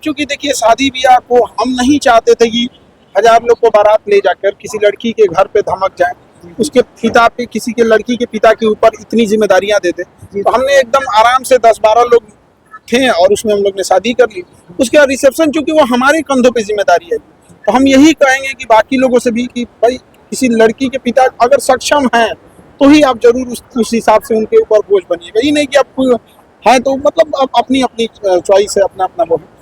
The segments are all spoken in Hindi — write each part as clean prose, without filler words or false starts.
बच्चों की देखिए शादी ब्याह को हम नहीं चाहते थे कि 1000 लोग को बारात ले जाकर किसी लड़की के घर पे धमक जाए, उसके पिता पे, किसी के लड़की के पिता के ऊपर इतनी जिम्मेदारियां दे दे। तो हमने एकदम आराम से 10-12 लोग थे और उसमें हम लोग ने शादी कर ली। उसके बाद रिसेप्शन, चूंकि वो हमारे कंधों पे जिम्मेदारी है, तो हम यही कहेंगे कि बाकी लोगों से भी कि भाई किसी लड़की के पिता अगर सक्षम हैं तो ही आप जरूर उस हिसाब से उनके ऊपर बोझ बनिएगा। ये नहीं कि आप है तो मतलब अब अपनी अपनी चॉइस है, अपना अपना वो है।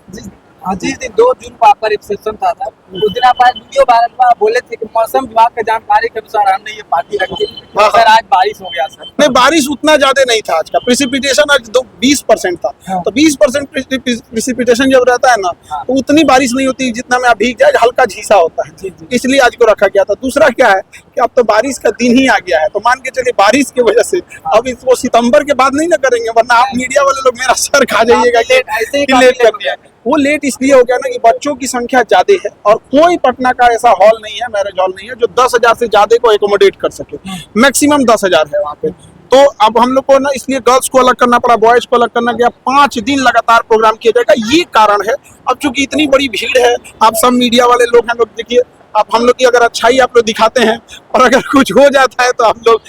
जिस दिन 2 जून को आपका रिसेप्शन था उस दिन आप आज वीडियो वायरल में बोले थे कि मौसम विभाग की जानकारी के अनुसार हमने ये पार्टी रखी। सर आज बारिश हो गया सर। नहीं, बारिश उतना ज्यादा नहीं था आज का। प्रेसिपिटेशन आज 20% था। तो 20% प्रेसिपिटेशन जब रहता है ना तो उतनी बारिश नहीं होती जितना में आप भीग जाए, हल्का झीसा होता है, इसलिए आज को रखा गया था। दूसरा क्या है कि अब तो बारिश का दिन ही आ गया है, तो मान के चलिए बारिश की वजह से अब इसको सितंबर के बाद नहीं ना करेंगे, वरना आप मीडिया वाले लोग मेरा सर खा जाइएगा कि लेट कर दिया। वो लेट इसलिए हो गया ना कि बच्चों की संख्या ज्यादा है और कोई पटना का ऐसा हॉल नहीं है, मैरिज हॉल नहीं है जो 10,000 से ज्यादा को एकोमोडेट कर सके। मैक्सिमम 10,000 है वहाँ पे। तो अब हम लोग को ना इसलिए गर्ल्स को अलग करना पड़ा, बॉयज को अलग करना गया। 5 दिन लगातार प्रोग्राम किया जाएगा, ये कारण है। अब चूंकि इतनी बड़ी भीड़ है, आप सब मीडिया वाले लोग हैं, लोग देखिए आप हम लोग की अगर अच्छाई आप लोग दिखाते हैं और अगर कुछ हो जाता है तो हम लोग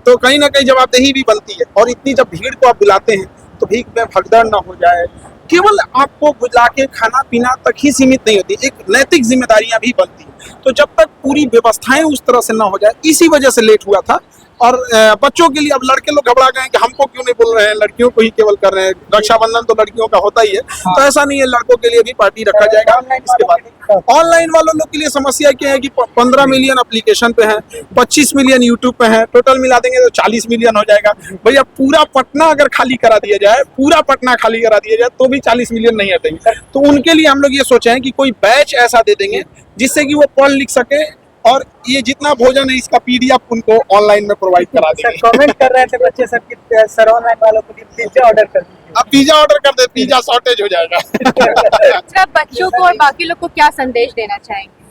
तो कहीं ना कहीं जवाबदेही भी बनती है। और इतनी जब भीड़ को आप बुलाते हैं तो भीड़ में भगदड़ ना हो जाए। केवल आपको बुला के खाना पीना तक ही सीमित नहीं होती, एक नैतिक जिम्मेदारियां भी बनती है। तो जब तक पूरी व्यवस्थाएं उस तरह से ना हो जाए, इसी वजह से लेट हुआ था। और बच्चों के लिए अब लड़के लोग घबरा गए कि हमको क्यों नहीं बोल रहे हैं, लड़कियों को ही केवल कर रहे हैं। रक्षाबंधन तो लड़कियों का होता ही है, तो ऐसा नहीं है, लड़कों के लिए भी पार्टी रखा जाएगा। इसके बाद ऑनलाइन वालों लोग के लिए समस्या क्या है कि 15 मिलियन एप्लीकेशन पे हैं, 25 मिलियन यूट्यूब पे हैं, टोटल मिला देंगे तो 40 मिलियन हो जाएगा। भैया पूरा पटना अगर खाली करा दिया जाए, पूरा पटना खाली करा दिया जाए तो भी 40 मिलियन नहीं हटेंगे। तो उनके लिए हम लोग ये सोचे हैं कि कोई बैच ऐसा दे देंगे जिससे कि वो पढ़ लिख सके, और ये जितना भोजन है इसका PDF उनको ऑनलाइन में प्रोवाइड करा देंगे। कमेंट कर रहे थे बच्चे सब कि सर ऑनलाइन वालों को पिज्जा ऑर्डर कर दीजिए। अब पिज्जा ऑर्डर कर दे, पिज्जा शॉर्टेज हो जाएगा। सर बच्चों को और बाकी लोग को क्या संदेश देना चाहेंगे?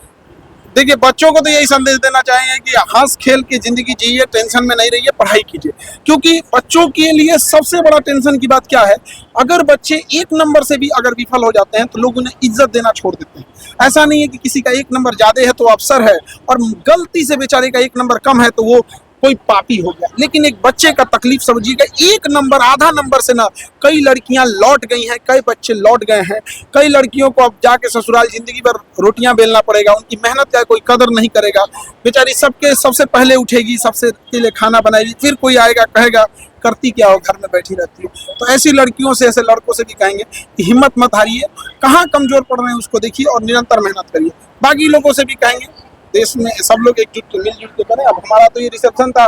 देखिए बच्चों को तो यही संदेश देना चाहेंगे कि हंस खेल के जिंदगी जिए, टेंशन में नहीं रहिए, पढ़ाई कीजिए। क्योंकि बच्चों के लिए सबसे बड़ा टेंशन की बात क्या है, अगर बच्चे 1 नंबर से भी अगर विफल हो जाते हैं तो लोग उन्हें इज्जत देना छोड़ देते हैं। ऐसा नहीं है कि किसी का 1 नंबर ज्यादा है तो अफसर है और गलती से बेचारे का 1 नंबर कम है तो वो कोई पापी हो गया। लेकिन एक बच्चे का तकलीफ समझिएगा, 1 नंबर, आधा नंबर से ना कई लड़कियां लौट गई हैं, कई बच्चे लौट गए हैं। कई लड़कियों को अब जाके ससुराल जिंदगी भर रोटियां बेलना पड़ेगा, उनकी मेहनत का कोई कदर नहीं करेगा। बेचारी सबके सबसे पहले उठेगी, सबसे के लिए खाना बनाएगी, फिर कोई आएगा कहेगा करती क्या हो, घर में बैठी रहती हो। तो ऐसी लड़कियों से, ऐसे लड़कों से भी कहेंगे कि हिम्मत मत हारिए, कहाँ कमजोर पड़ रहे हैं उसको देखिए और निरंतर मेहनत करिए। बाकी लोगों से भी कहेंगे देश में सब लोग एकजुट मिलजुल के करें। अब हमारा तो ये रिसेप्शन था,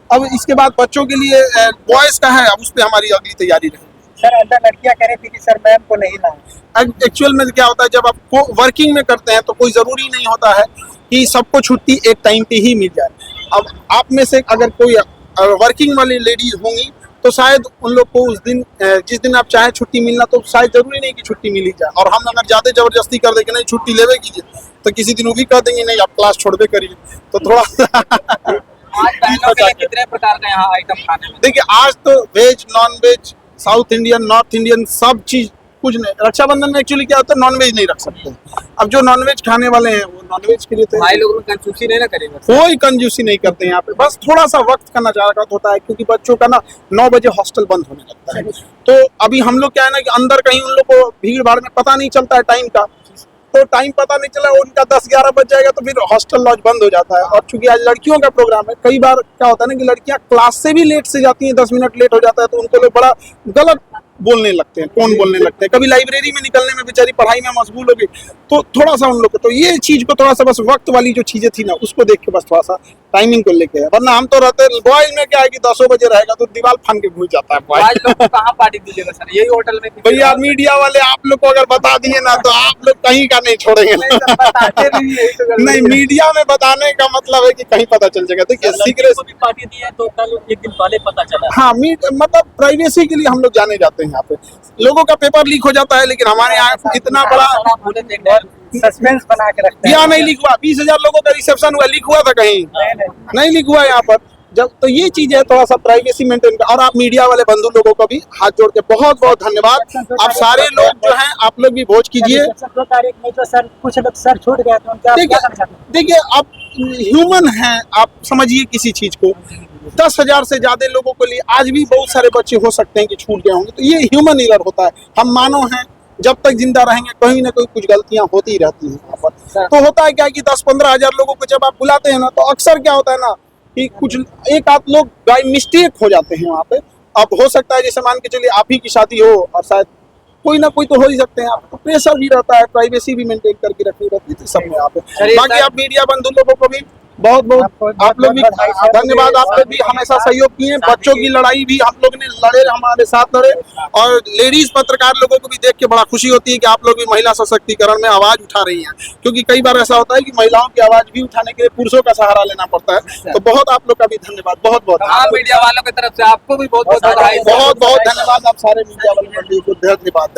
अब इसके बाद बच्चों के लिए बॉयज का है, अब उस पर हमारी अगली तैयारी रहेगी। सर अंदर लड़कियां कह रही थी कि सर मैम को नहीं लाए। एक्चुअल में क्या होता है, जब आप वर्किंग में करते हैं तो कोई जरूरी नहीं होता है कि सबको छुट्टी एक टाइम पे ही मिल जाए। अब आप में से अगर कोई वर्किंग वाली लेडीज होंगी तो शायद उन लोग को उस दिन, जिस दिन आप चाहे छुट्टी मिलना, तो शायद जरूरी नहीं कि छुट्टी मिली जाए। और हम अगर ज्यादा जबरदस्ती कर देंगे नहीं छुट्टी लेवे कीजिए तो किसी दिन वो भी कर देंगे नहीं आप क्लास छोड़बे करिए, तो थोड़ा आज बहनों के लिए कितने प्रकार का यहाँ आइटम खाने में? देखिए आज तो veg, non veg, South Indian, North Indian, सब चीज कुछ नहीं। रक्षाबंधन में एक्चुअली क्या होता है, नॉन वेज नहीं रख सकते। अब जो नॉन वेज खाने वाले हैं वो नॉन वेज के लिए तो भाई लोग कंजूसी नहीं ना करेंगे, कोई कंजूसी नहीं करते हैं यहाँ पे। बस थोड़ा सा वक्त का नजारत होता है क्योंकि बच्चों का ना 9 बजे हॉस्टल बंद होने लगता है। तो अभी हम लोग क्या है ना कि अंदर कहीं उन लोग को भीड़ भाड़ में पता नहीं चलता है टाइम का, तो टाइम पता नहीं चला उनका 10-11 बज जाएगा तो फिर हॉस्टल लॉज बंद हो जाता है। और चूंकि आज लड़कियों का प्रोग्राम है, कई बार क्या होता है ना कि लड़कियां क्लास से भी लेट से जाती हैं, 10 मिनट लेट हो जाता है तो उनको लोग बड़ा गलत बोलने लगते हैं, कौन बोलने लगते हैं। कभी लाइब्रेरी में निकलने में बेचारी पढ़ाई में मशगूल हो गई, तो थोड़ा सा उन लोग को तो ये चीज को थोड़ा सा बस वक्त वाली जो चीजें थी ना उसको देख के बस थोड़ा सा टाइमिंग को लेके है। वरना हम तो रहते बॉयज में क्या है कि 10 बजे रहेगा तो दीवार फन के घुस जाता है। बॉयज लोग को कहाँ पार्टी दीजिएगा सर, यही होटल में? भैया मीडिया वाले आप लोग को अगर बता दिए ना तो आप लोग कहीं का नहीं छोड़ेंगे। नहीं, मीडिया में बताने का मतलब है कि कहीं पता चल जाएगा। देखिए सीक्रेट पार्टी दी है तो कल 1 दिन पहले पता चला। हाँ, मतलब प्राइवेसी के लिए हम लोग जाने जाते हैं। यहाँ पे लोगों का पेपर लीक हो जाता है, लेकिन हमारे यहाँ इतना बड़ा सस्पेंस बना के रखते हैं। यहाँ नहीं लीक हुआ। 20,000 लोगों का रिसेप्शन हुआ, लीक हुआ था कहीं? नहीं लीक हुआ। यहाँ पर जब तो ये चीज है, थोड़ा सा प्राइवेसी मेंटेन। और आप मीडिया वाले बंधु लोगों को भी हाथ जोड़ के बहुत बहुत धन्यवाद। आप सारे लोग जो हैं, आप लोग भी भोज कीजिए। 2 तारीख में तो सर कुछ लोग सर छूट गए, तो उनका आप क्या कहना चाहते हैं? देखिए आप ह्यूमन हैं, आप समझिए किसी चीज को। 10,000 से ज्यादा लोगों के लिए आज भी बहुत सारे बच्चे हो सकते हैं कि छूट गए होंगे, तो ये ह्यूमन एरर होता है। हम मानव हैं, जब तक जिंदा रहेंगे कहीं ना कहीं कुछ गलतियां होती ही रहती हैं यहाँ पर। तो होता है क्या कि 10-15 हजार लोगों को जब आप बुलाते हैं ना, तो अक्सर क्या होता है ना कि कुछ एक आध लोग बाय मिस्टेक हो जाते हैं वहाँ पे। अब हो सकता है जैसे मान के चलिए आप ही की शादी हो और शायद कोई ना कोई तो हो ही सकते हैं। आपको प्रेशर भी रहता है, प्राइवेसी भी मेंटेन करके रखनी रहती है, सब में आप। बाकी आप मीडिया बंधु लोगों को भी बहुत बहुत आप लोग भी धन्यवाद। आप लोग भी हमेशा सहयोग किए। बच्चों की लड़ाई भी हम लोग ने लड़े, हमारे साथ लड़े। और लेडीज पत्रकार लोगों को भी देख के बड़ा खुशी होती है कि आप लोग भी महिला सशक्तिकरण में आवाज उठा रही हैं, क्योंकि कई बार ऐसा होता है कि महिलाओं की आवाज भी उठाने के लिए पुरुषों का सहारा लेना पड़ता है। तो बहुत आप लोग का भी धन्यवाद, बहुत बहुत। हाँ, मीडिया वालों की तरफ से आपको भी बहुत बहुत बहुत बहुत धन्यवाद। आप सारे मीडिया वालों को धन्यवाद।